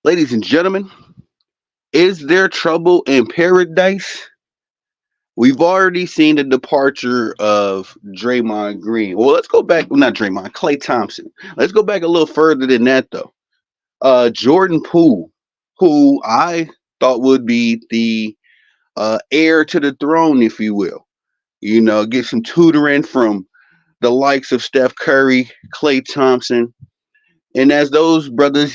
Ladies and gentlemen, is there trouble in paradise? We've already seen the departure of Draymond Green. Well, let's go back. Well, not Draymond, Klay Thompson. Let's go back a little further than that, though. Jordan Poole, who I thought would be the heir to the throne, if you will. Get some tutoring from the likes of Steph Curry, Klay Thompson. And as those brothers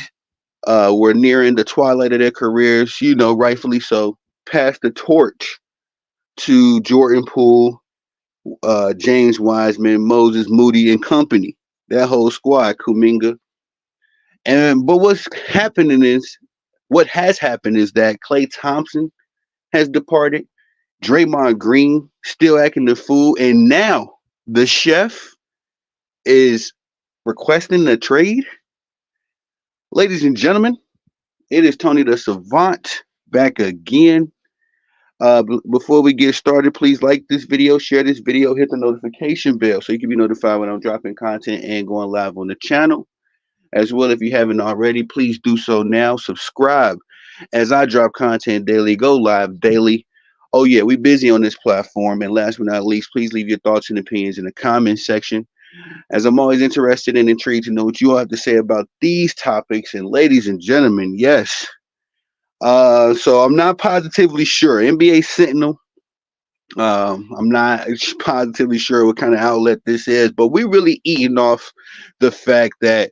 were nearing the twilight of their careers, rightfully so, passed the torch to Jordan Poole, James Wiseman, Moses Moody, and company. That whole squad, Kuminga. But what has happened is that Klay Thompson has departed, Draymond Green still acting the fool, and now the chef is requesting a trade. Ladies and gentlemen, it is Tony the Savant back again. Before we get started, please like this video, share this video, hit the notification bell so you can be notified when I'm dropping content and going live on the channel. As well, if you haven't already, please do so now. Subscribe as I drop content daily, go live daily. Oh, yeah, we busy on this platform. And last but not least, please leave your thoughts and opinions in the comment section, as I'm always interested and intrigued to know what you all have to say about these topics. And ladies and gentlemen, yes. So I'm not positively sure. NBA Sentinel. I'm not positively sure what kind of outlet this is, but we really eating off the fact that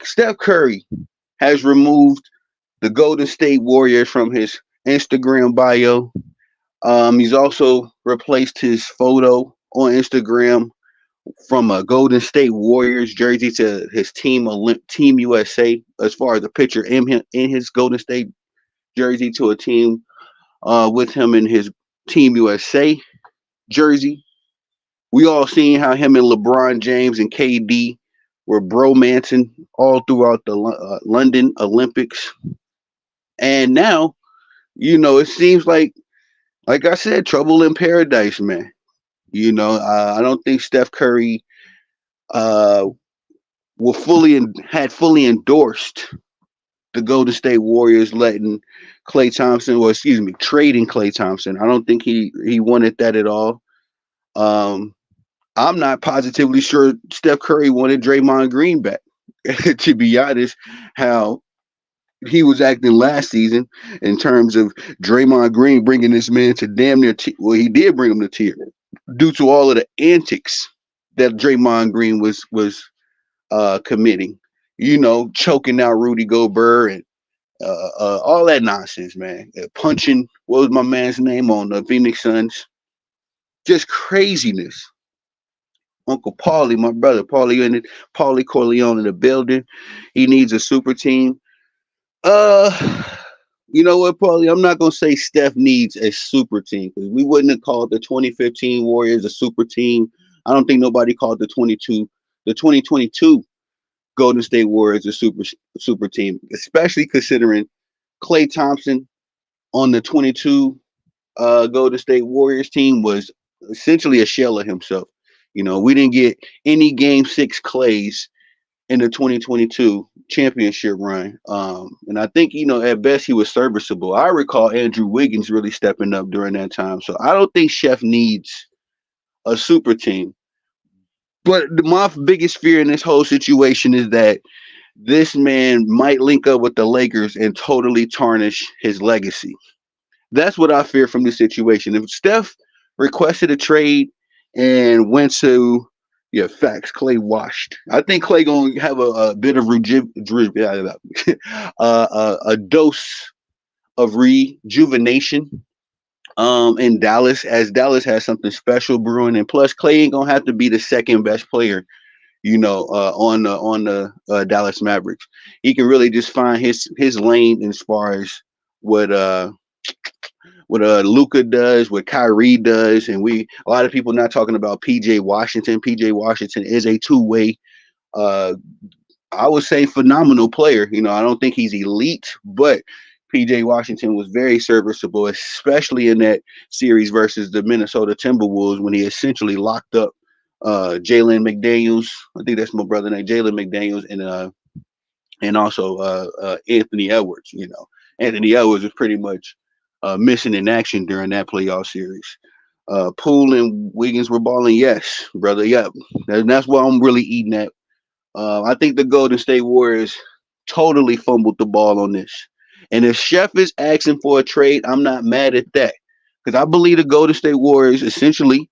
Steph Curry has removed the Golden State Warriors from his Instagram bio. He's also replaced his photo on Instagram from a Golden State Warriors jersey to his Team USA, as far as the picture in his Golden State jersey to a team with him in his Team USA jersey. We all seen how him and LeBron James and KD were bromancing all throughout the London Olympics. And now, it seems like I said, trouble in paradise, man. I don't think Steph Curry uh, had fully endorsed the Golden State Warriors letting Klay Thompson, or excuse me, trading Klay Thompson. I don't think he wanted that at all. Um, I'm not positively sure Steph Curry wanted Draymond Green back. To be honest, how he was acting last season in terms of Draymond Green bringing this man to damn near well, he did bring him to tears due to all of the antics that Draymond Green was committing. Choking out Rudy Gobert and all that nonsense, man. Punching, what was my man's name on the Phoenix Suns? Just craziness. Uncle Paulie, my brother, Paulie Corleone in the building. He needs a super team. Uh, you know what, Paulie? I'm not gonna say Steph needs a super team because we wouldn't have called the 2015 Warriors a super team. I don't think nobody called the 2022 Golden State Warriors a super team, especially considering Klay Thompson on the 22 Golden State Warriors team was essentially a shell of himself. We didn't get any Game Six Clays in the 2022 championship run. And I think, at best he was serviceable. I recall Andrew Wiggins really stepping up during that time. So I don't think Chef needs a super team. But my biggest fear in this whole situation is that this man might link up with the Lakers and totally tarnish his legacy. That's what I fear from this situation. If Steph requested a trade and went to, yeah, facts, Clay washed. I think Clay gonna have a bit of a dose of rejuvenation in Dallas, as Dallas has something special brewing, and plus Clay ain't gonna have to be the second best player, on the Dallas Mavericks. He can really just find his lane as far as what Luca does, what Kyrie does, and a lot of people not talking about PJ Washington. PJ Washington is a two-way, uh, I would say, phenomenal player. I don't think he's elite, but PJ Washington was very serviceable, especially in that series versus the Minnesota Timberwolves when he essentially locked up Jalen McDaniels. I think that's my brother named Jalen McDaniels, and and also Anthony Edwards. Anthony Edwards was pretty much missing in action during that playoff series. Poole and Wiggins were balling, yes, brother. Yep, that's why I'm really eating at. I think the Golden State Warriors totally fumbled the ball on this. And if Chef is asking for a trade, I'm not mad at that. Because I believe the Golden State Warriors essentially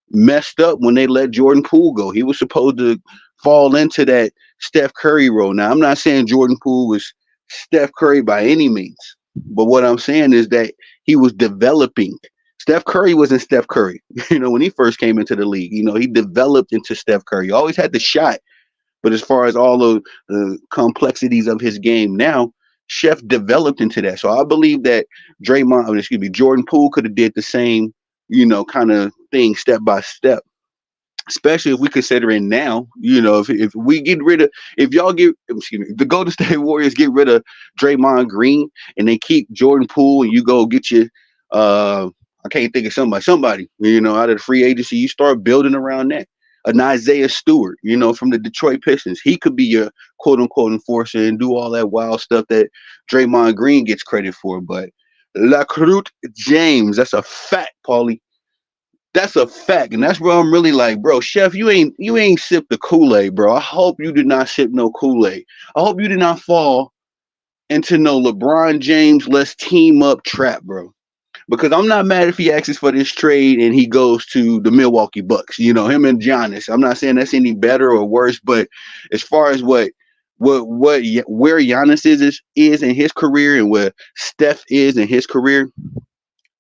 messed up when they let Jordan Poole go. He was supposed to fall into that Steph Curry role. Now, I'm not saying Jordan Poole was Steph Curry by any means, but what I'm saying is that he was developing. Steph Curry wasn't Steph Curry, when he first came into the league. He developed into Steph Curry. He always had the shot, but as far as all of the complexities of his game now, Chef developed into that. So I believe that Jordan Poole could have did the same, kind of thing step by step. Especially if we consider it now, if we get rid of, if y'all get, excuse me, if the Golden State Warriors get rid of Draymond Green and they keep Jordan Poole and you go get your, I can't think of somebody, out of the free agency, you start building around that. An Isaiah Stewart, from the Detroit Pistons, he could be your quote unquote enforcer and do all that wild stuff that Draymond Green gets credit for. But LaCrute James, that's a fact, Paulie. That's a fact, and that's where I'm really like, bro, Chef, you ain't sip the Kool-Aid, bro. I hope you did not sip no Kool-Aid. I hope you did not fall into no LeBron James let's team up trap, bro. Because I'm not mad if he asks for this trade and he goes to the Milwaukee Bucks. Him and Giannis. I'm not saying that's any better or worse, but as far as where Giannis is in his career and where Steph is in his career,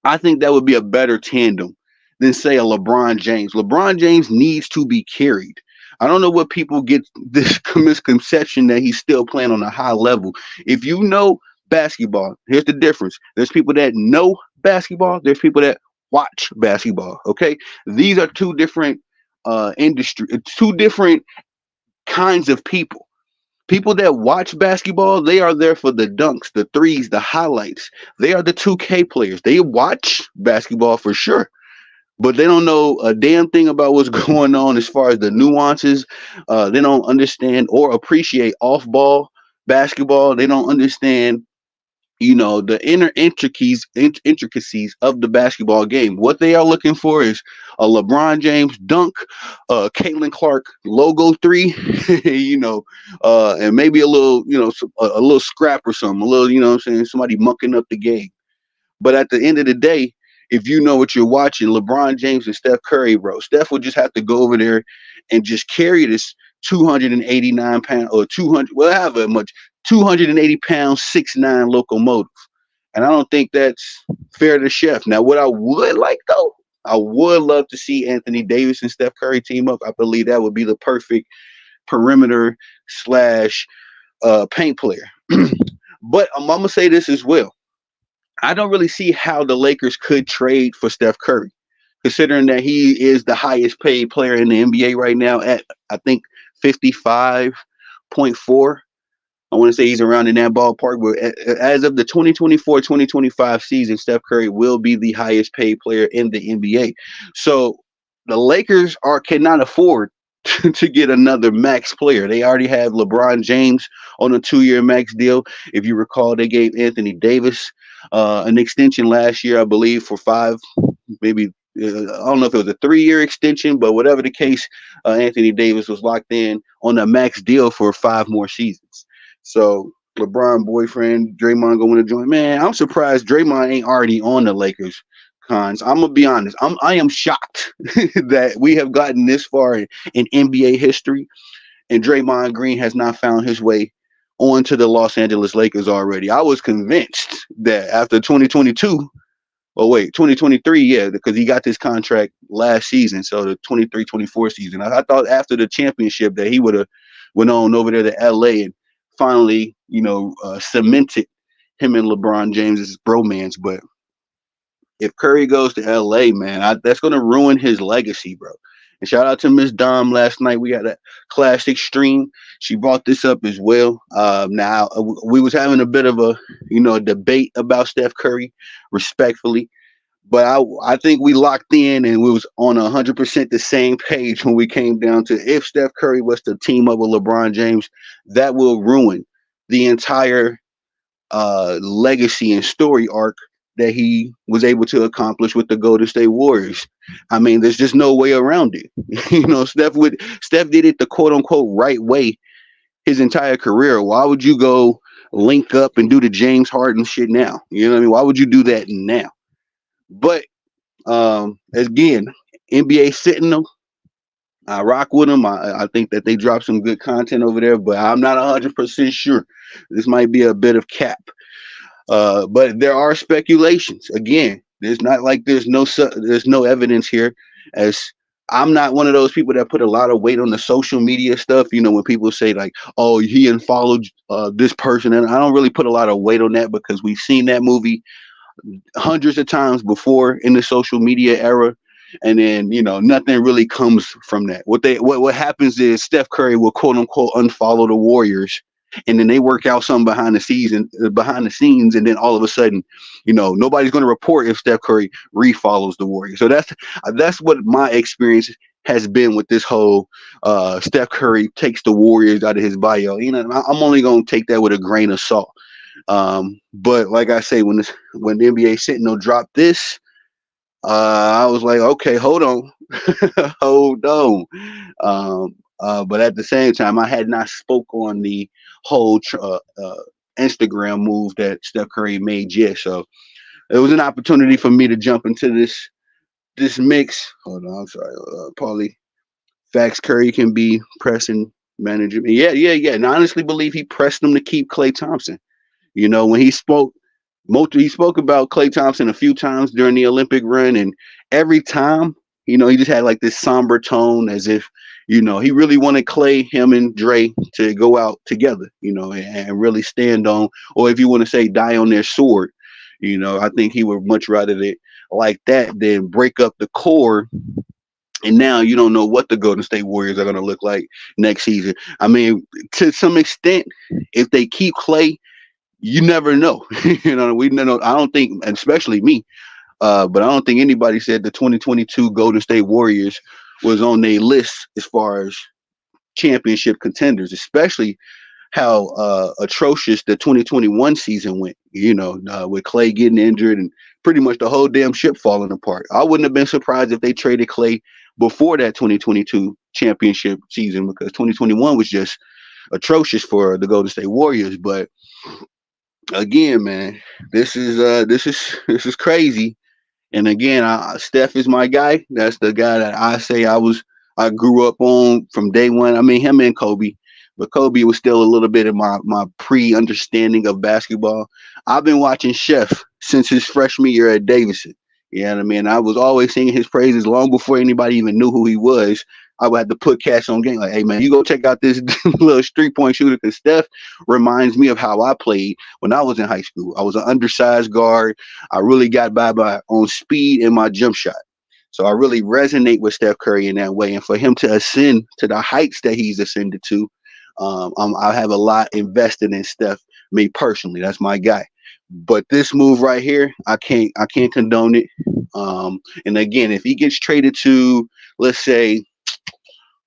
I think that would be a better tandem than say a LeBron James. LeBron James needs to be carried. I don't know what people get this misconception that he's still playing on a high level. If you know basketball, here's the difference. There's people that know basketball, there's people that watch basketball. Okay. These are two different kinds of people. People that watch basketball, they are there for the dunks, the threes, the highlights. They are the 2K players. They watch basketball for sure, but they don't know a damn thing about what's going on as far as the nuances. They don't understand or appreciate off ball basketball. They don't understand the intricacies of the basketball game. What they are looking for is a LeBron James dunk, Caitlin Clark logo three, and maybe a little, a little scrap or something, a little, what I'm saying, somebody mucking up the game. But at the end of the day, if you know what you're watching, LeBron James and Steph Curry, bro, Steph would just have to go over there and just carry this 289 pound or 200, well, however much, 280 pound 6'9" locomotive. And I don't think that's fair to Chef. Now, what I would like though, I would love to see Anthony Davis and Steph Curry team up. I believe that would be the perfect perimeter slash paint player. But I'm gonna say this as well. I don't really see how the Lakers could trade for Steph Curry, considering that he is the highest paid player in the NBA right now at, I think, 55.4. I want to say he's around in that ballpark. But as of the 2024-2025 season, Steph Curry will be the highest paid player in the NBA. So the Lakers cannot afford to get another max player. They already have LeBron James on a 2-year max deal. If you recall, they gave Anthony Davis an extension last year, I believe, for five, maybe. I don't know if it was a 3-year extension, but whatever the case, Anthony Davis was locked in on a max deal for 5 more seasons. So LeBron boyfriend Draymond going to join. Man, I'm surprised Draymond ain't already on the Lakers. Cons. I'm gonna be honest. I am shocked that we have gotten this far in NBA history, and Draymond Green has not found his way onto the Los Angeles Lakers already. I was convinced that after 2022, oh wait, 2023, yeah, because he got this contract last season, so the 23-24 season. I thought after the championship that he would have went on over there to LA and finally, cemented him and LeBron James's bromance. But if Curry goes to LA, man, that's going to ruin his legacy, bro. And shout out to Miss Dom last night. We had a classic stream. She brought this up as well. Now we was having a bit of a debate about Steph Curry, respectfully, but I think we locked in and we was on 100% the same page when we came down to if Steph Curry was to team up with LeBron James, that will ruin the entire legacy and story arc that he was able to accomplish with the Golden State Warriors. I mean, there's just no way around it. Steph did it the quote unquote right way his entire career. Why would you go link up and do the James Harden shit now? You know what I mean? Why would you do that now? But again, NBA Sentinel, I rock with them. I think that they drop some good content over there, but I'm not 100% sure. This might be a bit of cap. But there are speculations. Again, there's not like there's no evidence here. As I'm not one of those people that put a lot of weight on the social media stuff. You know, when people say like, "Oh, he unfollowed this person," and I don't really put a lot of weight on that because we've seen that movie hundreds of times before in the social media era. And then nothing really comes from that. What happens is Steph Curry will quote unquote unfollow the Warriors, and then they work out something behind the scenes, and then all of a sudden, nobody's going to report if Steph Curry refollows the Warriors. So that's what my experience has been with this whole Steph Curry takes the Warriors out of his bio. I'm only going to take that with a grain of salt. But like I say, when the NBA Sentinel dropped this, I was like, okay, hold on, hold on. But at the same time, I had not spoke on the whole Instagram move that Steph Curry made yet, so it was an opportunity for me to jump into this mix. Hold on, I'm sorry, Paulie. Facts Curry can be pressing management. Yeah. And I honestly believe he pressed them to keep Klay Thompson. When he spoke about Klay Thompson a few times during the Olympic run, and every time, he just had like this somber tone, as if, he really wanted Klay, him and Dre to go out together, and really stand on, or if you want to say, die on their sword. I think he would much rather it like that than break up the core. And now you don't know what the Golden State Warriors are going to look like next season. I mean, to some extent, if they keep Klay, you never know. We know. I don't think, especially me, but I don't think anybody said the 2022 Golden State Warriors was on their list as far as championship contenders, especially how atrocious the 2021 season went. With Klay getting injured and pretty much the whole damn ship falling apart. I wouldn't have been surprised if they traded Klay before that 2022 championship season, because 2021 was just atrocious for the Golden State Warriors. But again, man, this is crazy. And again, Steph is my guy. That's the guy that I grew up on from day one. I mean, him and Kobe, but Kobe was still a little bit of my pre-understanding of basketball. I've been watching Chef since his freshman year at Davidson. You know what I mean? I was always singing his praises long before anybody even knew who he was. I would have to put cash on game. Like, hey man, you go check out this little 3-point shooter, because Steph reminds me of how I played when I was in high school. I was an undersized guard. I really got by on speed and my jump shot. So I really resonate with Steph Curry in that way. And for him to ascend to the heights that he's ascended to, I have a lot invested in Steph. Me personally, that's my guy. But this move right here, I can't condone it. And again, if he gets traded to, let's say,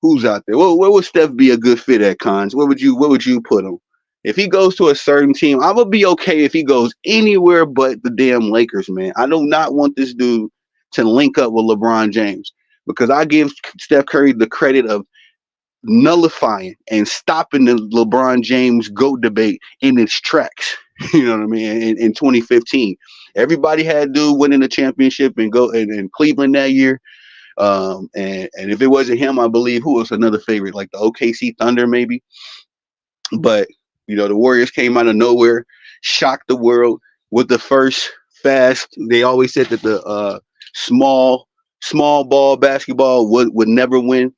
who's out there? Where would Steph be a good fit at, Cons? Where would you put him? If he goes to a certain team, I would be okay if he goes anywhere but the damn Lakers, man. I do not want this dude to link up with LeBron James, because I give Steph Curry the credit of nullifying and stopping the LeBron James GOAT debate in its tracks. You know what I mean? In 2015, everybody had dude winning the championship and go in Cleveland that year. And if it wasn't him, I believe who was another favorite, like the OKC Thunder, maybe. But the Warriors came out of nowhere, shocked the world with the first fast. They always said that the small ball basketball would never win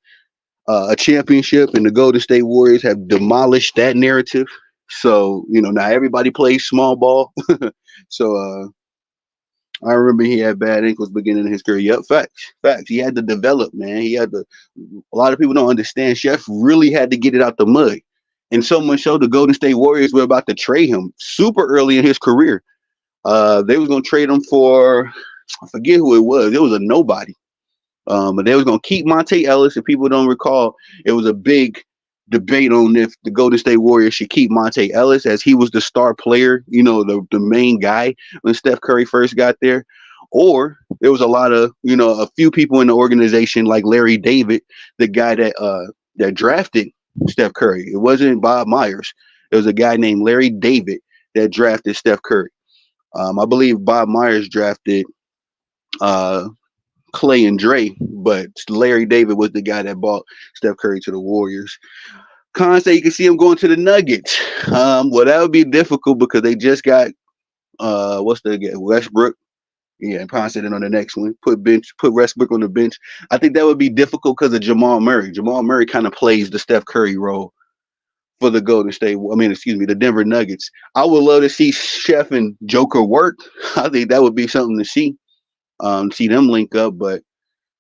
a championship, and the Golden State Warriors have demolished that narrative. So now everybody plays small ball. So I remember he had bad ankles beginning of his career. Yep, facts. He had to develop, man. He had to. A lot of people don't understand. Chef really had to get it out the mud, and so much so the Golden State Warriors were about to trade him super early in his career. They was gonna trade him for, I forget who it was. It was a nobody. But they was gonna keep Monte Ellis. If people don't recall, it was a big debate on if the Golden State Warriors should keep Monte Ellis as he was the star player, the main guy when Steph Curry first got there. Or there was a lot of, a few people in the organization like Larry David, the guy that drafted Steph Curry. It wasn't Bob Myers. It was a guy named Larry David that drafted Steph Curry. I believe Bob Myers drafted uh, Clay and Dre, but Larry David was the guy that brought Steph Curry to the Warriors. Khan say you can see him going to the Nuggets. Well, that would be difficult because they just got what's the Westbrook. Yeah, and Khan said it on the next one. Put Westbrook on the bench. I think that would be difficult because of Jamal Murray. Jamal Murray kind of plays the Steph Curry role for the Golden State. I mean, excuse me, the Denver Nuggets. I would love to see Chef and Joker work. I think that would be something to see them link up. But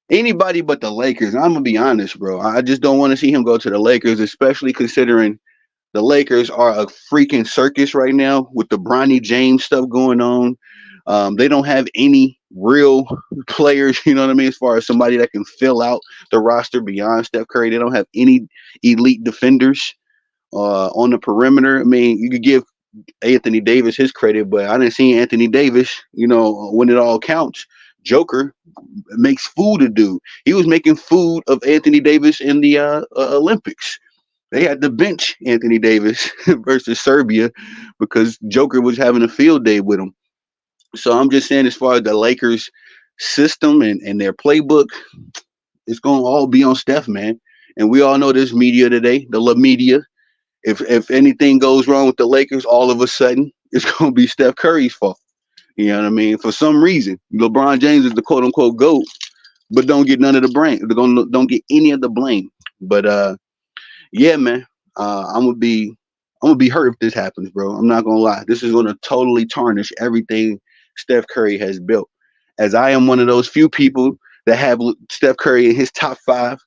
anybody but the Lakers. I'm gonna be honest, bro. I just don't want to see him go to the Lakers, especially considering the Lakers are a freaking circus right now with the Bronny James stuff going on. They don't have any real players, you know what I mean, as far as somebody that can fill out the roster beyond Steph Curry. They don't have any elite defenders on the perimeter. I mean, you could give Anthony Davis his credit, but I didn't see Anthony Davis, when it all counts. Joker makes food to do. He was making food of Anthony Davis in the Olympics. They had to bench Anthony Davis versus Serbia because Joker was having a field day with him. So I'm just saying, as far as the Lakers system and their playbook, it's going to all be on Steph, man. And we all know this media today, the La Media. If anything goes wrong with the Lakers, all of a sudden it's going to be Steph Curry's fault. You know what I mean? For some reason, LeBron James is the quote unquote GOAT, but don't get none of the blame. Don't get any of the blame. But yeah, man, I'm gonna be hurt if this happens, bro. I'm not gonna lie. This is gonna totally tarnish everything Steph Curry has built. As I am one of those few people that have Steph Curry in his top five.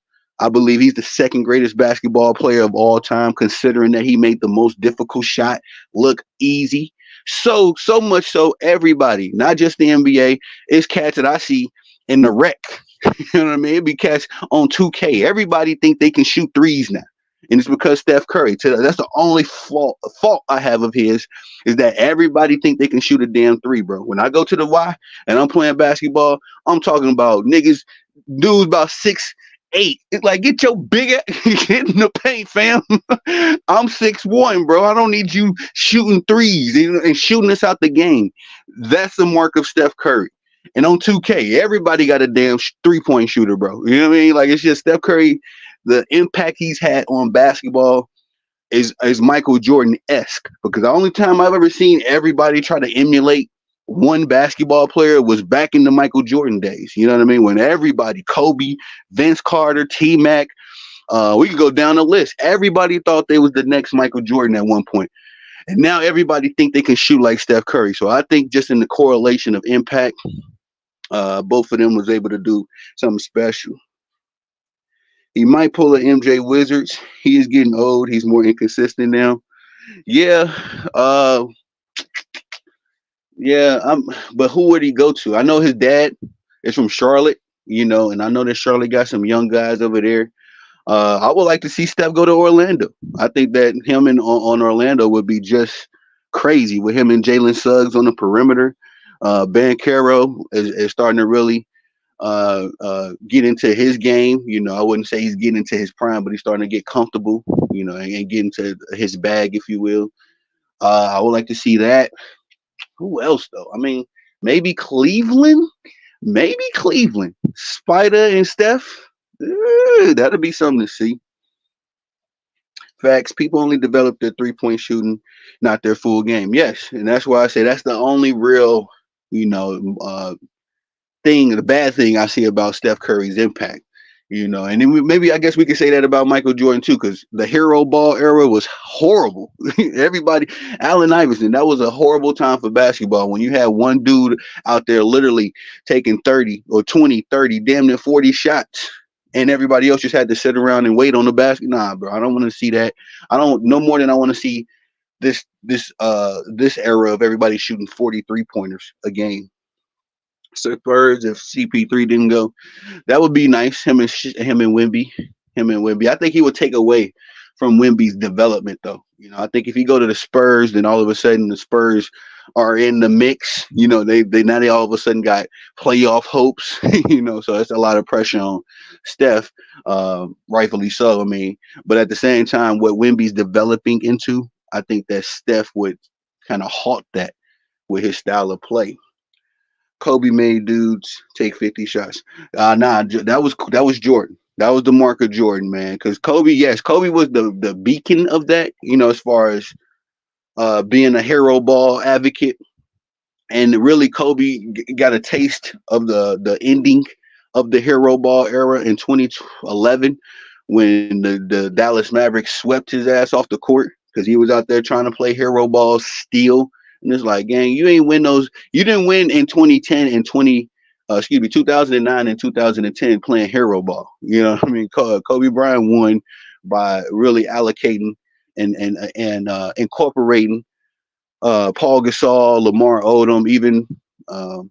I believe he's the second greatest basketball player of all time, considering that he made the most difficult shot look easy. So much so, everybody, not just the NBA, it's cats that I see in the rec. You know what I mean? It be cats on 2K. Everybody think they can shoot threes now. And it's because Steph Curry. That's the only fault I have of his is that everybody think they can shoot a damn three, bro. When I go to the Y and I'm playing basketball, I'm talking about niggas, dudes about 6'8". It's like, get your big ass get in the paint, fam. I'm 6'1", bro. I don't need you shooting threes and shooting us out the game. That's the mark of Steph Curry. And on 2K, everybody got a damn 3-point shooter, bro. You know what I mean? Like, it's just Steph Curry, the impact he's had on basketball is Michael Jordan esque. Because the only time I've ever seen everybody try to emulate one basketball player was back in the Michael Jordan days. You know what I mean? When everybody, Kobe, Vince Carter, T Mac, we could go down the list. Everybody thought they was the next Michael Jordan at one point. And now everybody think they can shoot like Steph Curry. So I think just in the correlation of impact, both of them was able to do something special. He might pull an MJ Wizards. He is getting old. He's more inconsistent now. Yeah, uh, yeah. But who would he go to? I know his dad is from Charlotte, and I know that Charlotte got some young guys over there. I would like to see Steph go to Orlando. I think that him on Orlando would be just crazy with him and Jalen Suggs on the perimeter. Caro is starting to really get into his game. I wouldn't say he's getting into his prime, but he's starting to get comfortable, and get into his bag, if you will. I would like to see that. Who else though? I mean, maybe Cleveland. Maybe Cleveland. Spider and Steph. That'll be something to see. Facts. People only develop their 3-point shooting, not their full game. Yes, and that's why I say that's the only real, you know, uh, the bad thing I see about Steph Curry's impact. And then maybe I guess we could say that about Michael Jordan too, because the hero ball era was horrible. Everybody, Allen Iverson, that was a horrible time for basketball when you had one dude out there literally taking 30 or 20, 30, damn near 40 shots. And everybody else just had to sit around and wait on the basket. Nah, bro, I don't want to see that. I don't no more than I want to see this era of everybody shooting 43 pointers a game. Spurs if CP3 didn't go, that would be nice. Him and Wimby, I think he would take away from Wemby's development, though. I think if you go to the Spurs, then all of a sudden the Spurs are in the mix. They now they all of a sudden got playoff hopes. So it's a lot of pressure on Steph, rightfully so. I mean, but at the same time, what Wemby's developing into, I think that Steph would kind of halt that with his style of play. Kobe made dudes take 50 shots. Nah, that was Jordan. That was the mark of Jordan, man. Because Kobe, yes, Kobe was the beacon of that. As far as being a hero ball advocate, and really Kobe got a taste of the ending of the hero ball era in 2011 when the Dallas Mavericks swept his ass off the court because he was out there trying to play hero ball steal. And it's like, gang, you ain't win those. You didn't win in 2010 and 2009 and 2010 playing hero ball. You know what I mean? Kobe Bryant won by really allocating and incorporating Paul Gasol, Lamar Odom, even uh,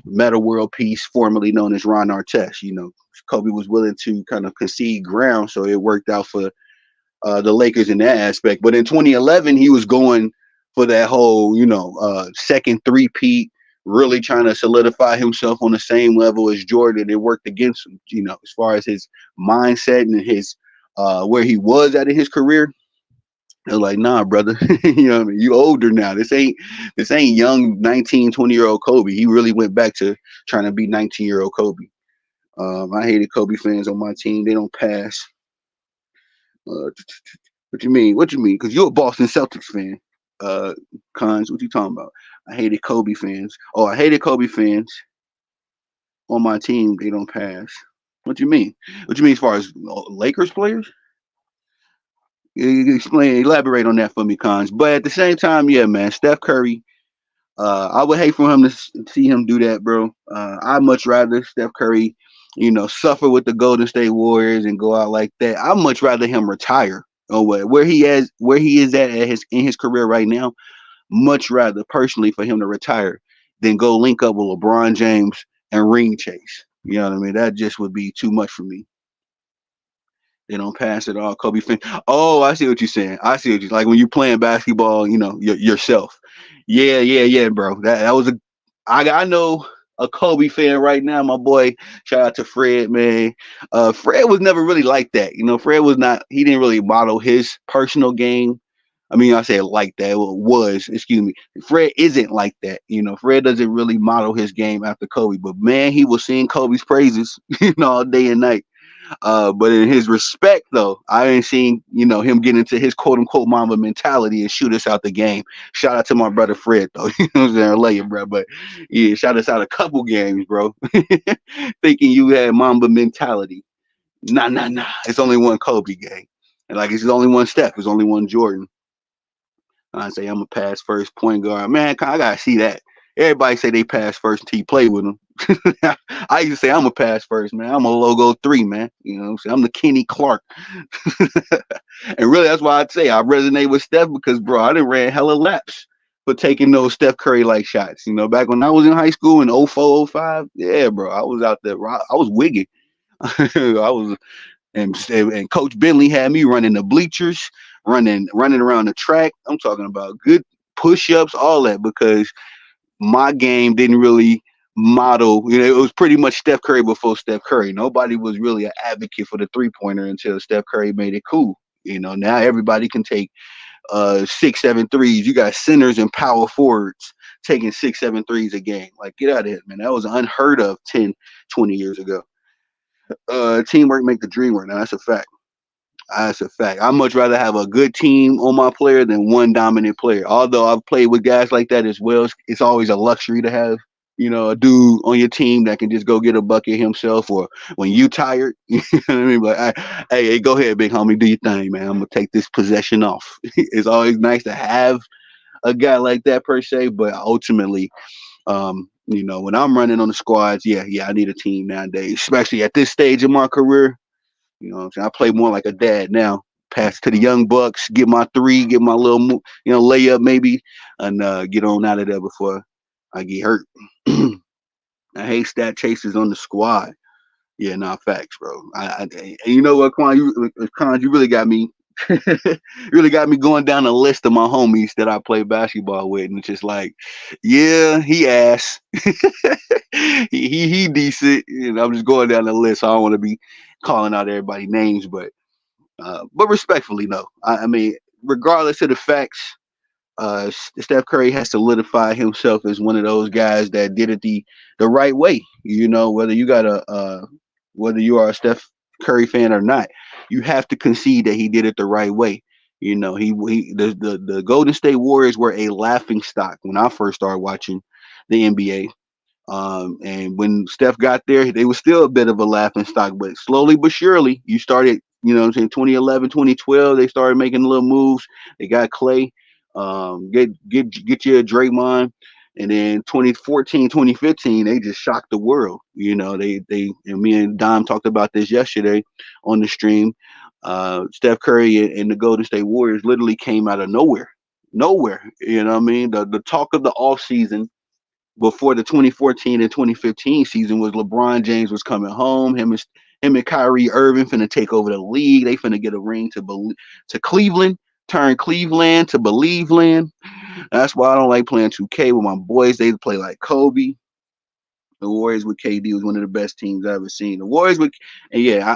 Meta World Peace, formerly known as Ron Artest. Kobe was willing to kind of concede ground, so it worked out for the Lakers in that aspect. But in 2011, he was going for that whole, second three-peat, really trying to solidify himself on the same level as Jordan. It worked against him, as far as his mindset and his where he was at in his career. They're like, nah, brother, what I mean? You older now. This ain't young 19, 20-year old Kobe. He really went back to trying to be 19-year-old Kobe. I hated Kobe fans on my team. They don't pass. Uh, what you mean? What you mean? Because you're a Boston Celtics fan. Uh, Cons, what you talking about? I hated Kobe fans. Oh, I hated Kobe fans on my team. They don't pass. What you mean? What you mean as far as Lakers players? You explain, elaborate on that for me, Cons. But at the same time, yeah, man, Steph Curry. I would hate for him to see him do that, bro. I'd much rather Steph Curry, suffer with the Golden State Warriors and go out like that. I'd much rather him retire. Oh, where he is at his in his career right now. Much rather, personally, for him to retire than go link up with LeBron James and ring chase. You know what I mean? That just would be too much for me. They don't pass it all. Kobe fan. Oh, I see what you're saying. I see what you like when you playing basketball. Yourself. Yeah, yeah, yeah, bro. That was a. I know a Kobe fan right now. My boy. Shout out to Fred, man. Fred was never really like that. Fred was not. He didn't really model his personal game. I mean, I say it like that. Well, was, excuse me. Fred isn't like that. Fred doesn't really model his game after Kobe. But man, he was singing Kobe's praises, all day and night. But in his respect, though, I ain't seen him get into his quote unquote Mamba mentality and shoot us out the game. Shout out to my brother Fred, though. You know what I'm saying? I love you, bro. But yeah, shout us out a couple games, bro. Thinking you had Mamba mentality. Nah, nah, nah. It's only one Kobe gang. And like it's only one Steph. It's only one Jordan. I say I'm a pass first point guard. Man, I gotta see that. Everybody say they pass first until you play with them. I used to say I'm a pass first, man. I'm a logo 3, man. You know what I'm saying? I'm the Kenny Clark. And really, that's why I'd say I resonate with Steph because, bro, I done ran hella laps for taking those Steph Curry like shots. Back when I was in high school in 04, 05, yeah, bro, I was out there. I was wigging. I was and Coach Bentley had me running the bleachers, running around the track. I'm talking about good push-ups, all that, because my game didn't really model. It was pretty much Steph Curry before Steph Curry. Nobody was really an advocate for the three-pointer until Steph Curry made it cool. Now everybody can take 6, 7 threes. You got centers and power forwards taking 6, 7 threes a game. Like, get out of here, man. That was unheard of 10, 20 years ago. Teamwork make the dream work. Now that's a fact. That's a fact. I much rather have a good team on my player than one dominant player. Although I've played with guys like that as well. It's always a luxury to have, a dude on your team that can just go get a bucket himself, or when you tired, you know what I mean? Like, hey, go ahead, big homie, do your thing, man. I'm gonna take this possession off. It's always nice to have a guy like that per se, but ultimately, when I'm running on the squads, yeah, I need a team nowadays, especially at this stage of my career. You know what I'm saying? I play more like a dad now. Pass to the young bucks, get my three, get my little, layup maybe, and get on out of there before I get hurt. I hate stat chasers on the squad. Yeah, nah, facts, bro. And you know what, Quan, you really got me Really got me going down a list of my homies that I play basketball with, and it's just like, yeah, he ass, he decent. I'm just going down the list. So I don't want to be calling out everybody's names, but respectfully, no. I mean, regardless of the facts, Steph Curry has solidified himself as one of those guys that did it the right way. Whether whether you are a Steph Curry fan or not, you have to concede that he did it the right way. The Golden State Warriors were a laughing stock when I first started watching the NBA. And when Steph got there, they were still a bit of a laughing stock, but slowly but surely, you started, what I'm saying, 2011, 2012, they started making little moves. They got Clay, get you a Draymond. And then 2014, 2015, they just shocked the world. And me and Dom talked about this yesterday on the stream. Steph Curry and the Golden State Warriors literally came out of nowhere. Nowhere. You know what I mean? The talk of the offseason before the 2014 and 2015 season was LeBron James was coming home. Him and Kyrie Irving finna take over the league. They finna get a ring to Cleveland, turn Cleveland to Believeland. That's why I don't like playing 2K with my boys. They play like Kobe. The Warriors with KD was one of the best teams I've ever seen. The Warriors with, and yeah,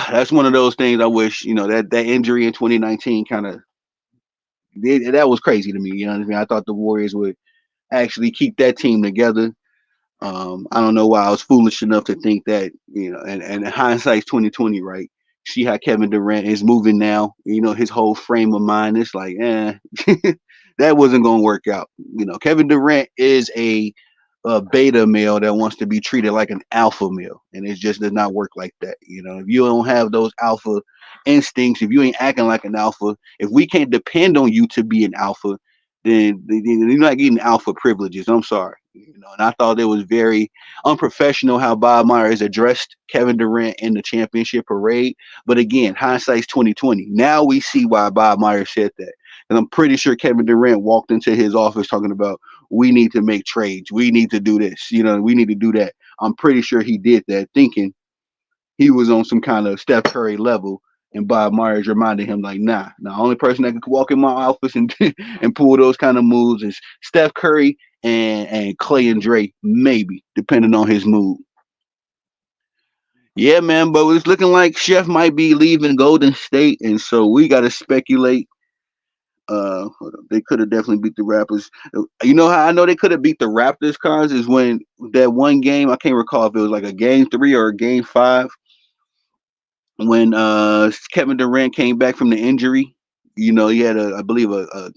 that's one of those things. I wish that injury in 2019 kind of that was crazy to me. You know what I mean? I thought the Warriors would actually keep that team together. I don't know why I was foolish enough to think that, and hindsight's 2020, right? See how Kevin Durant is moving now, his whole frame of mind. It's like, that wasn't gonna work out. Kevin Durant is a beta male that wants to be treated like an alpha male, and it just does not work like that. If you don't have those alpha instincts, if you ain't acting like an alpha, if we can't depend on you to be an alpha, then you're not getting alpha privileges. I'm sorry. And I thought it was very unprofessional how Bob Myers addressed Kevin Durant in the championship parade. But again, hindsight's 2020. Now we see why Bob Myers said that. And I'm pretty sure Kevin Durant walked into his office talking about, we need to make trades. We need to do this. We need to do that. I'm pretty sure he did that thinking he was on some kind of Steph Curry level. And Bob Myers reminded him, like, nah, the only person that could walk in my office and and pull those kind of moves is Steph Curry and Clay and Dre, maybe, depending on his mood. Yeah, man, but it's looking like Chef might be leaving Golden State, and so we got to speculate. They could have definitely beat the Raptors. You know how I know they could have beat the Raptors, cause is when that one game, I can't recall if it was like a game 3 or a game 5, when Kevin Durant came back from the injury. He had I believe a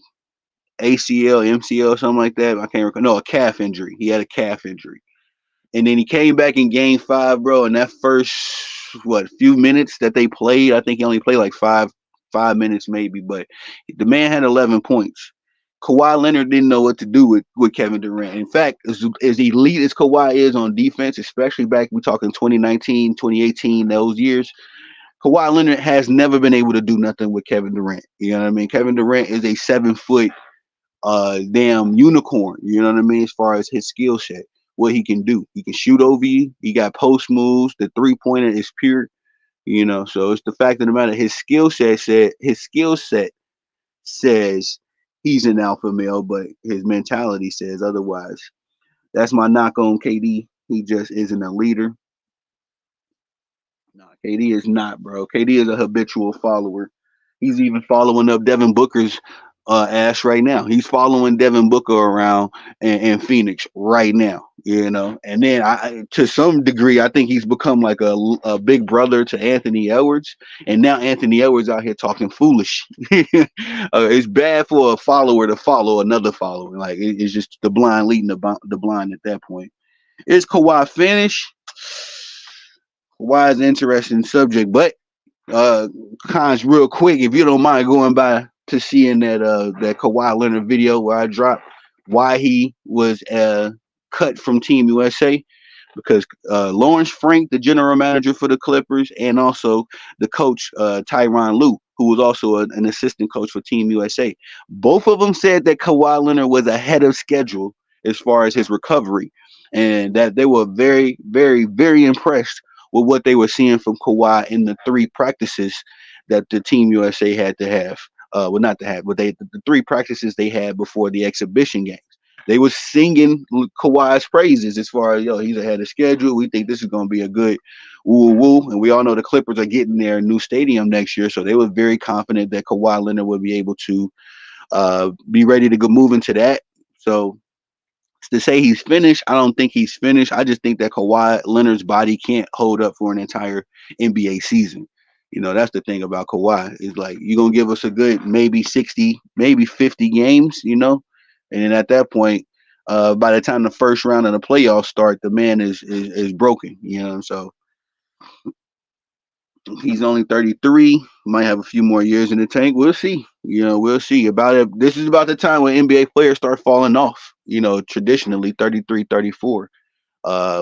ACL, MCL, something like that. I can't recall. No, a calf injury. He had a calf injury, and then he came back in game 5, bro. And that first few minutes that they played, I think he only played like 5 minutes maybe, but the man had 11 points. Kawhi Leonard didn't know what to do with Kevin Durant. In fact, as elite as Kawhi is on defense, especially back, we're talking 2019, 2018, those years, Kawhi Leonard has never been able to do nothing with Kevin Durant. You know what I mean? Kevin Durant is a 7 foot damn unicorn. You know what I mean? As far as his skill set, what he can do. He can shoot over you. He got post moves. The 3-pointer is pure. So it's the fact of the matter. His skill set says he's an alpha male, but his mentality says otherwise. That's my knock on KD. He just isn't a leader. No, KD is not, bro. KD is a habitual follower. He's even following up Devin Booker's ass right now. He's following Devin Booker around in Phoenix right now, And then to some degree, I think he's become like a big brother to Anthony Edwards. And now Anthony Edwards out here talking foolish. It's bad for a follower to follow another follower. Like it's just the blind leading the blind at that point. Is Kawhi finished? Kawhi is an interesting subject, but Cons, real quick, if you don't mind going by to seeing that Kawhi Leonard video where I dropped why he was cut from Team USA, because Lawrence Frank, the general manager for the Clippers, and also the coach Tyronn Lue, who was also an assistant coach for Team USA, both of them said that Kawhi Leonard was ahead of schedule as far as his recovery, and that they were very, very, very impressed with what they were seeing from Kawhi in the 3 practices that the Team USA had to have. Well, not to have, but the three practices they had before the exhibition games. They was singing Kawhi's praises as far as, yo, he's ahead of schedule. We think this is going to be a good woo woo. And we all know the Clippers are getting their new stadium next year, so they were very confident that Kawhi Leonard would be able to be ready to go move into that. So to say he's finished, I don't think he's finished. I just think that Kawhi Leonard's body can't hold up for an entire NBA season. That's the thing about Kawhi is like you're gonna give us a good maybe 60, maybe 50 games, and then at that point, by the time the first round of the playoffs start, the man is broken. So he's only 33, might have a few more years in the tank. We'll see. We'll see about it. This is about the time when NBA players start falling off. Traditionally 33, 34.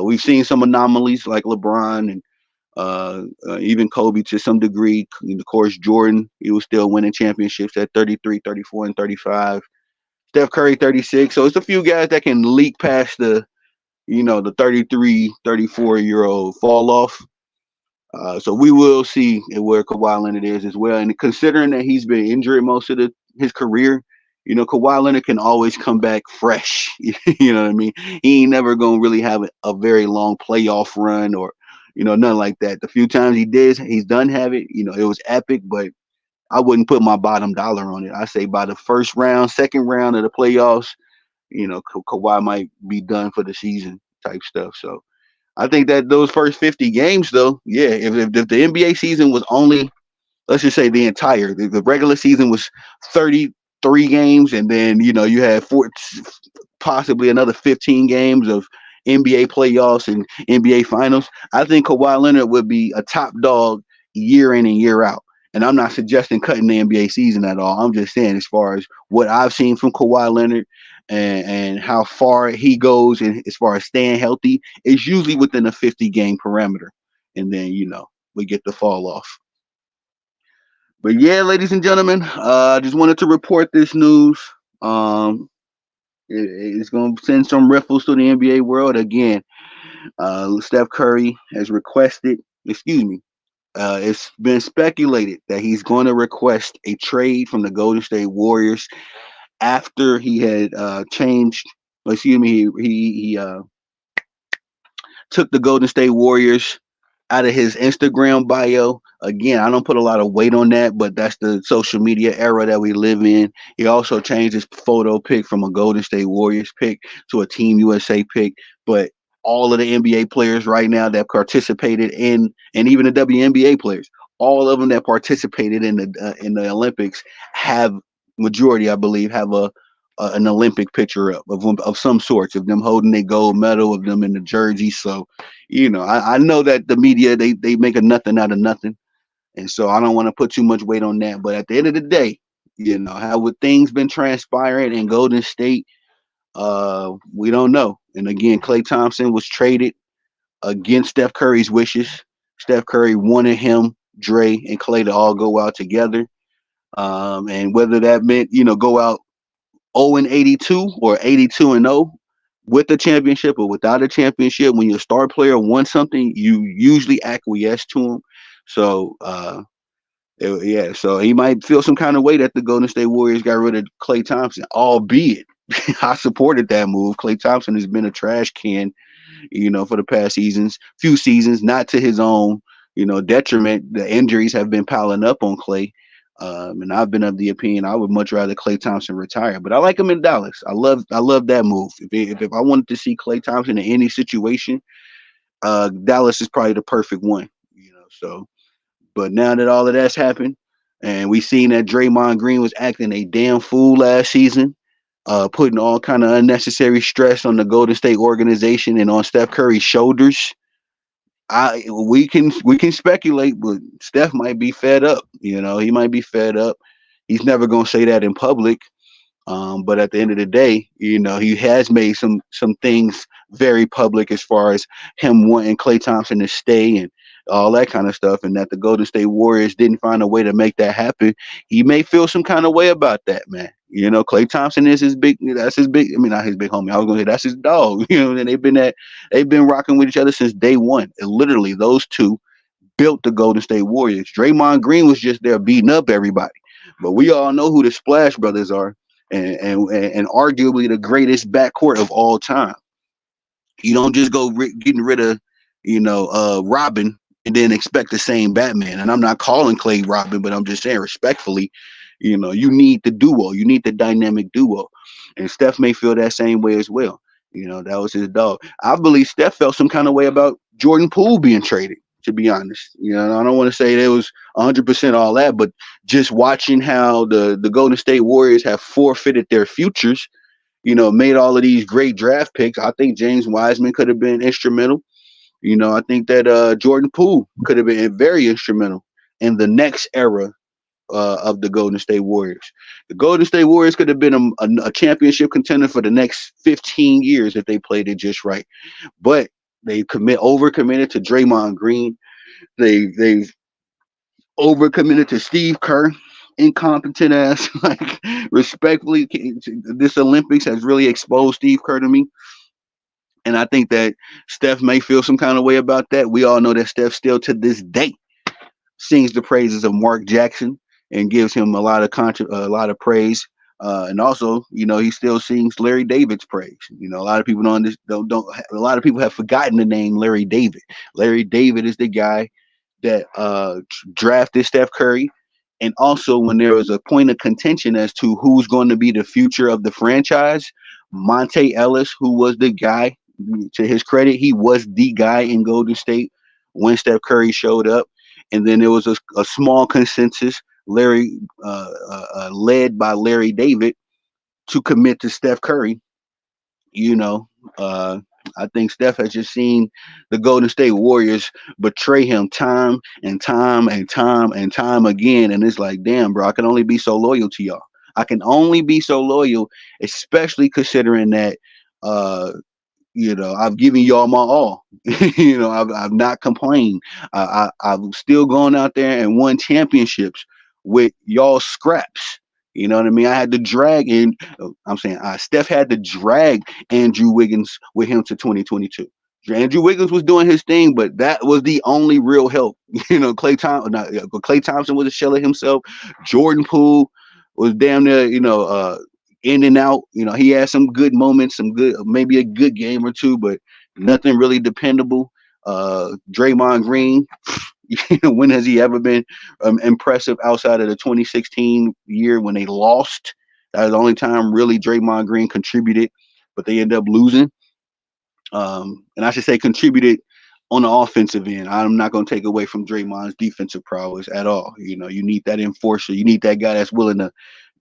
We've seen some anomalies like LeBron and even Kobe to some degree. Of course, Jordan, he was still winning championships at 33, 34, and 35. Steph Curry, 36. So it's a few guys that can leak past the 33, 34-year-old fall off. So we will see where Kawhi Leonard is as well. And considering that he's been injured most of his career, Kawhi Leonard can always come back fresh. You know what I mean? He ain't never gonna really have a very long playoff run or nothing like that. The few times he's done have it. It was epic, but I wouldn't put my bottom dollar on it. I say by the first round, second round of the playoffs, Kawhi might be done for the season type stuff. So I think that those first 50 games, though, yeah, if the NBA season was only, let's just say the regular season was 33 games, and then you had possibly another 15 games of NBA playoffs and NBA finals. I think Kawhi Leonard would be a top dog year in and year out. And I'm not suggesting cutting the NBA season at all. I'm just saying, as far as what I've seen from Kawhi Leonard and how far he goes, and as far as staying healthy, it's usually within a 50 game parameter. And then, we get the fall off. But yeah, ladies and gentlemen, I just wanted to report this news. Um, it's going to send some ripples to the NBA world. Again, Steph Curry has requested, excuse me, it's been speculated that he's going to request a trade from the Golden State Warriors after he had changed. Excuse me, he took the Golden State Warriors out of his Instagram bio. Again, I don't put a lot of weight on that, but that's the social media era that we live in. He also changed his photo pic from a Golden State Warriors pic to a Team USA pic. But all of the NBA players right now that participated in, and even the WNBA players, all of them that participated in the Olympics have majority, I believe, have an Olympic picture up of some sorts of them holding a gold medal, of them in the jersey. So, I know that the media they make a nothing out of nothing, and so I don't want to put too much weight on that. But at the end of the day, how would things been transpiring in Golden State? We don't know. And again, Klay Thompson was traded against Steph Curry's wishes. Steph Curry wanted him, Dre, and Klay to all go out together. And whether that meant go out 0-82 or 82-0 with a championship or without a championship, when your star player wants something, you usually acquiesce to him. So, yeah, so he might feel some kind of way that the Golden State Warriors got rid of Klay Thompson, albeit I supported that move. Klay Thompson has been a trash can, for the past few seasons, not to his own, detriment. The injuries have been piling up on Klay. And I've been of the opinion I would much rather Klay Thompson retire, but I like him in Dallas. I love that move. If I wanted to see Klay Thompson in any situation, Dallas is probably the perfect one. So, but now that all of that's happened, and we seen that Draymond Green was acting a damn fool last season, putting all kind of unnecessary stress on the Golden State organization and on Steph Curry's shoulders. We can speculate, but Steph might be fed up. He might be fed up. He's never gonna say that in public. But at the end of the day, he has made some things very public as far as him wanting Klay Thompson to stay and all that kind of stuff, and that the Golden State Warriors didn't find a way to make that happen. He may feel some kind of way about that, man. Klay Thompson is that's his big, I mean, not his big homie. I was gonna say that's his dog. And they've been rocking with each other since day one. And literally, those two built the Golden State Warriors. Draymond Green was just there beating up everybody. But we all know who the Splash Brothers are, and arguably the greatest backcourt of all time. You don't just go getting rid of, Robin and then expect the same Batman. And I'm not calling Clay Robin, but I'm just saying respectfully, you need the duo. You need the dynamic duo. And Steph may feel that same way as well. That was his dog. I believe Steph felt some kind of way about Jordan Poole being traded, to be honest. I don't want to say it was 100% all that, but just watching how the Golden State Warriors have forfeited their futures, made all of these great draft picks. I think James Wiseman could have been instrumental. I think that Jordan Poole could have been very instrumental in the next era of the Golden State Warriors. The Golden State Warriors could have been a championship contender for the next 15 years if they played it just right. But they overcommitted to Draymond Green. They've overcommitted to Steve Kerr, incompetent ass. Like, respectfully, this Olympics has really exposed Steve Kerr to me. And I think that Steph may feel some kind of way about that. We all know that Steph still to this day sings the praises of Mark Jackson and gives him a lot of praise. And also, he still sings Larry David's praise. A lot of people don't a lot of people have forgotten the name Larry David. Larry David is the guy that drafted Steph Curry. And also, when there was a point of contention as to who's going to be the future of the franchise, Monte Ellis, who was the guy, to his credit, he was the guy in Golden State when Steph Curry showed up. And then there was a small consensus, led by Larry David, to commit to Steph Curry. Uh, I think Steph has just seen the Golden State Warriors betray him time and time and time and time again. And it's like, damn, bro, I can only be so loyal to y'all. I can only be so loyal, especially considering that, I've given y'all my all. I've not complained. I've still gone out there and won championships with y'all scraps. You know what I mean? I had to drag in. I'm saying Steph had to drag Andrew Wiggins with him to 2022. Andrew Wiggins was doing his thing, but that was the only real help. Clay Thompson was a shell of himself. Jordan Poole was damn near, in and out. He had some good moments, maybe a good game or two, but nothing really dependable. Draymond Green, when has he ever been impressive outside of the 2016 year when they lost? That was the only time really Draymond Green contributed, but they ended up losing. And I should say contributed on the offensive end. I'm not going to take away from Draymond's defensive prowess at all. You need that enforcer. You need that guy that's willing to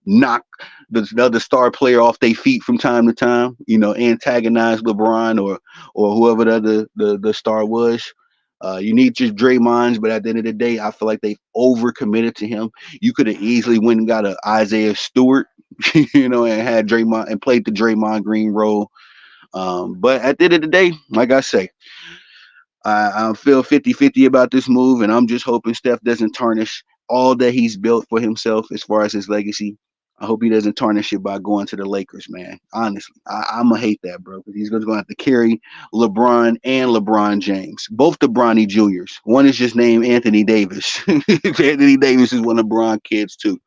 knock the other star player off their feet from time to time, antagonize LeBron or whoever the star was. You need just Draymond's, but at the end of the day, I feel like they've overcommitted to him. You could have easily went and got a Isaiah Stewart, and had Draymond and played the Draymond Green role. But at the end of the day, like I say, I feel 50-50 about this move, and I'm just hoping Steph doesn't tarnish all that he's built for himself as far as his legacy. I hope he doesn't tarnish it by going to the Lakers, man. Honestly, I'm going to hate that, bro, because he's going to have to carry LeBron and LeBron James, both the Bronny Juniors. One is just named Anthony Davis. Anthony Davis is one of Bron kids, too.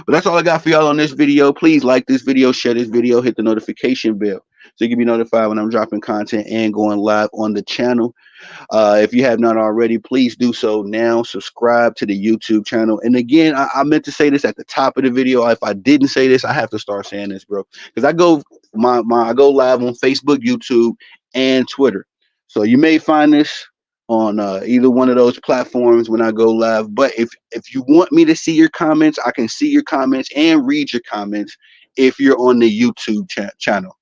But that's all I got for y'all on this video. Please like this video, share this video, hit the notification bell so you can be notified when I'm dropping content and going live on the channel. If you have not already, please do so now. Subscribe to the YouTube channel. And again, I meant to say this at the top of the video. If I didn't say this, I have to start saying this, bro, because I go live on Facebook, YouTube, and Twitter. So you may find this on either one of those platforms when I go live. But if you want me to see your comments, I can see your comments and read your comments if you're on the YouTube channel.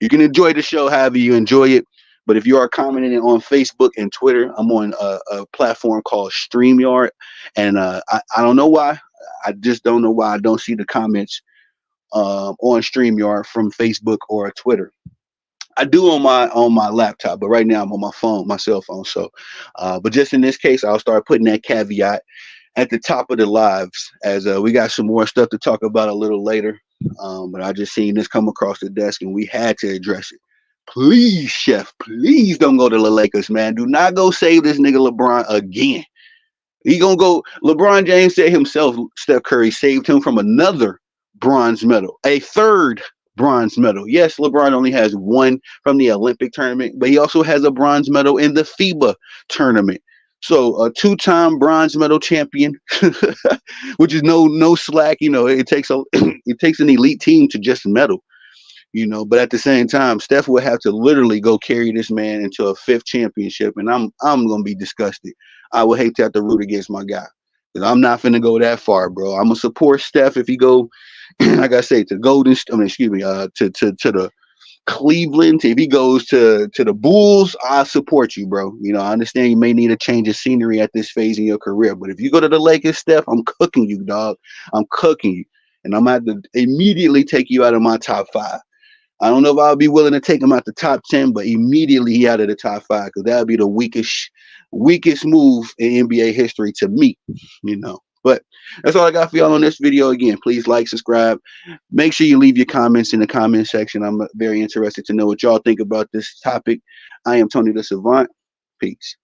You can enjoy the show however you enjoy it. But if you are commenting on Facebook and Twitter, I'm on a platform called StreamYard. And I don't know why. I just don't know why I don't see the comments on StreamYard from Facebook or Twitter. I do on my laptop, but right now I'm on my cell phone. So, but just in this case, I'll start putting that caveat at the top of the lives as we got some more stuff to talk about a little later. But I just seen this come across the desk and we had to address it. Please, Chef, please don't go to the Lakers, man. Do not go save this nigga LeBron again. He gonna go. LeBron James said himself, Steph Curry saved him from another bronze medal, a third bronze medal. Yes, LeBron only has one from the Olympic tournament, but he also has a bronze medal in the FIBA tournament. So a two-time bronze medal champion, which is no slack. You know, it takes a it takes an elite team to just medal. You know, but at the same time, Steph would have to literally go carry this man into a fifth championship, and I'm gonna be disgusted. I would hate to have to root against my guy because I'm not finna go that far, bro. I'm gonna support Steph if he go, like I say, to Golden. I mean, excuse me, to the Cleveland. If he goes to the Bulls, I support you, bro. You know, I understand you may need a change of scenery at this phase in your career, but if you go to the Lakers, Steph, I'm cooking you, dog. I'm cooking you, and I'm gonna have to immediately take you out of my top five. I don't know if I'll be willing to take him out the top 10, but immediately he out of the top five because that would be the weakest move in NBA history to me, you know. But that's all I got for y'all on this video. Again, please like, subscribe. Make sure you leave your comments in the comment section. I'm very interested to know what y'all think about this topic. I am Tony the Savant. Peace.